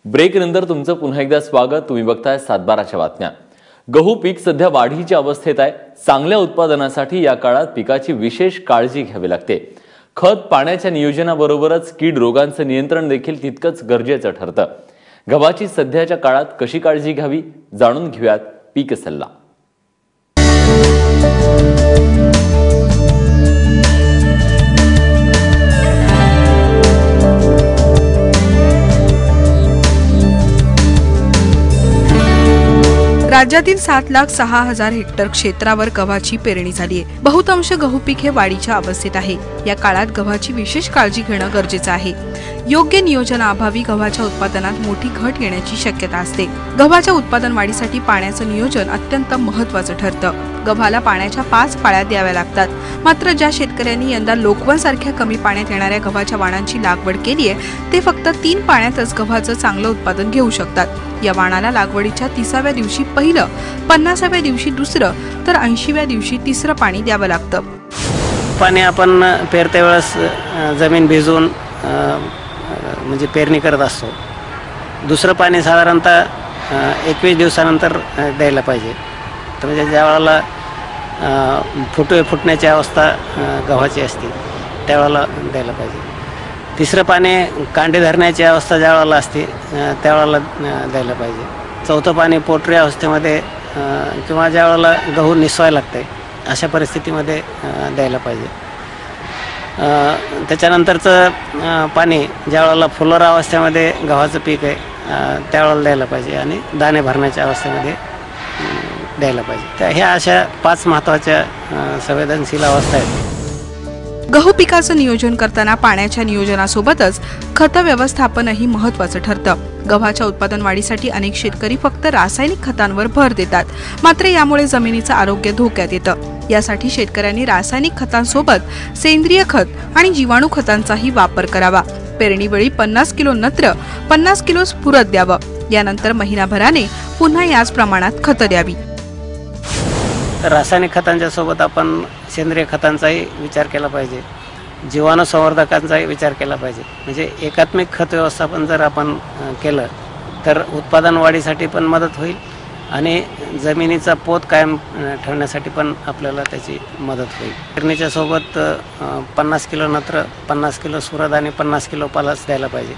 Break नंतर तुमचं पुन्हा एकदा स्वागत। तुम्ही बघताय 7/12च्या बातम्या। गहू पीक सध्या वाढीच्या अवस्थेत आहे। चांगल्या उत्पादनासाठी या काळात पिकाची विशेष काळजी घ्यावी लागते। खत पाण्याच्या नियोजनाबरोबरच कीड रोगांचं नियंत्रण देखील तितकंच गरजेचं ठरतं। गव्हाची सध्याच्या काळात कशी काळजी घ्यावी जाणून घेऊयात पीक सल्ला। राज्यातील 7,06,000 हेक्टर क्षेत्रावर गव्हाची पेरणी झाली आहे। बहुतांश गहू पीक हे वाढीच्या अवस्थेत आहे। या काळात गव्हाची विशेष काळजी घेणं गरजेचं आहे। योग्य नियोजनाअभावी गव्हाच्या उत्पादनात मोठी घट येण्याची शक्यता असते। गव्हाच्या उत्पादन वाढीसाठी पाण्याचं नियोजन अत्यंत महत्त्वाचं ठरतं। गव्हाला पाण्याच्या 5 पाळ्या द्याव्या लागतात। मात्र ज्या शेतकऱ्यांनी यंदा लोकवनसारख्या कमी पाण्यात येणाऱ्या गव्हाच्या वाणांची लागवड केली आहे ते फक्त 3 पाण्यातच गव्हाचं चांगलं उत्पादन घेऊ शकतात। या वाणाला लागवडीच्या 30व्या दिवशी पहिलं, 50व्या दिवशी दुसरं तर 80व्या दिवशी तिसरं पाणी द्यावं लागतं। पाणी आपण पेरते वेळेस जमीन भिजवून म्हणजे पेरणी करत असतो। दुसरं पाणी साधारणतः 21 दिवसानंतर द्यायला पाहिजे। तर म्हणजे ज्या वेळेला फुटण्याची अवस्था गव्हाची असते त्यावेळेला द्यायला पाहिजे। तिसरं पाणी कांडे धरण्याची अवस्था ज्या वेळेला असते त्यावेळेला द्यायला पाहिजे। चौथं पाणी पोटरी अवस्थेमध्ये किंवा ज्या वेळेला गहू निसवायला लागते अशा परिस्थितीमध्ये द्यायला पाहिजे। त्याच्यानंतरचं पाणी ज्या वेळेला फुलोरा अवस्थेमध्ये गव्हाचं पीक आहे त्यावेळेला द्यायला पाहिजे आणि दाणे भरण्याच्या अवस्थेमध्ये द्यायला पाहिजे। तर ह्या अशा 5 महत्त्वाच्या संवेदनशील अवस्था आहेत। गहू पिकाचं नियोजन करताना पाण्याच्या नियोजनासोबतच खत व्यवस्थापनही महत्त्वाचं ठरतं। गव्हाच्या उत्पादन वाढीसाठी अनेक शेतकरी फक्त रासायनिक खतांवर भर देतात। मात्र यामुळे जमिनीचं आरोग्य धोक्यात येतं। यासाठी शेतकऱ्यांनी रासायनिक खतांसोबत सेंद्रिय खत आणि जीवाणू खतांचाही वापर करावा। पेरणीवेळी 50 किलो नत्र, 50 किलो स्फुरद द्यावं। यानंतर महिनाभराने पुन्हा याच प्रमाणात खतं द्यावी। रासायनिक खतांच्या सोबत आपण सेंद्रिय खतांचाही विचार केला पाहिजे। जीवाणू संवर्धकांचाही विचार केला पाहिजे। म्हणजे एकात्मिक खत व्यवस्थापन जर आपण केलं तर उत्पादन वाढीसाठी पण मदत होईल आणि जमिनीचा पोत कायम ठेवण्यासाठी पण आपल्याला त्याची मदत होईल। पेरणीच्या सोबत 50 किलो नत्र, 50 किलो स्फुरद आणि 50 किलो पालास द्यायला पाहिजे।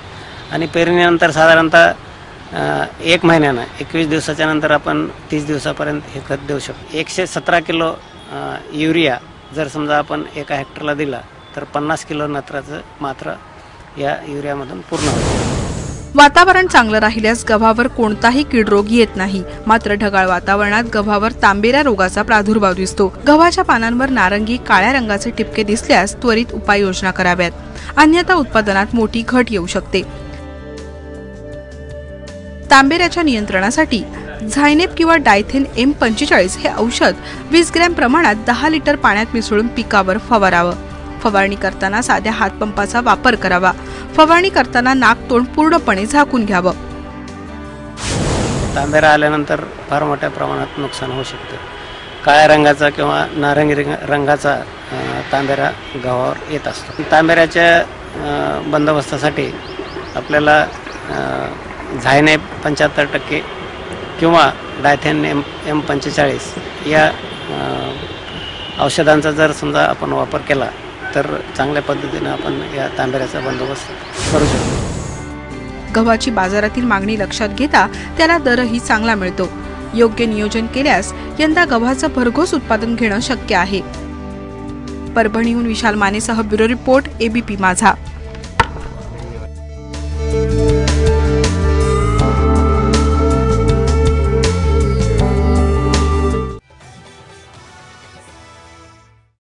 आणि पेरणीनंतर साधारणतः 1 महिन्यानं 21 दिवसाच्या नंतर आपण 30 दिवसापर्यंत हे खत देऊ शकतो। 117 किलो युरिया जर समजा आपण एका हेक्टरला दिला तर 50 किलो नत्राचं मात्रा या युरियामधून पूर्ण होते। वातावरण चांगलं राहिल्यास गव्हावर कोणताही कीड रोग येत नाही। मात्र ढगाळ वातावरणात गव्हावर तांबेरा रोगाचा प्रादुर्भाव दिसतो। गव्हाच्या पानांवर नारंगी काळ्या रंगाचे ठिपके दिसल्यास त्वरित उपाययोजना कराव्यात, अन्यथा उत्पादनात मोठी घट येऊ शकते। तांबेऱ्याच्या नियंत्रणासाठी झायनेप किंवा डायथेन M45 हे औषध 20 ग्रॅम प्रमाणात 10 लिटर पाण्यात मिसळून पिकावर फवारावं। फवारणी करताना साध्या हातपंपाचा वापर करावा। फवारणी करताना नाक तोंड पूर्णपणे झाकून घ्यावं। तांबेरा आल्यानंतर फार मोठ्या प्रमाणात नुकसान होऊ शकते। काळ्या रंगाचा किंवा नारंगी रंगाचा तांबेरा गव्हावर येत असतो। तांबेऱ्याच्या बंदोबस्तासाठी आपल्याला झायनेप 75% किंवा डायथेन M45 या औषधांचा जर समजा आपण वापर केला तर चांगल्या पद्धतीने आपण या तांबेऱ्याचा बंदोबस्त करू शकतो। गव्हाची बाजारातील मागणी लक्षात घेता त्याला दरही चांगला मिळतो। योग्य नियोजन केल्यास यंदा गव्हाचं भरघोस उत्पादन घेणं शक्य आहे। परभणीहून विशाल मानेसह ब्युरो रिपोर्ट ABP माझा।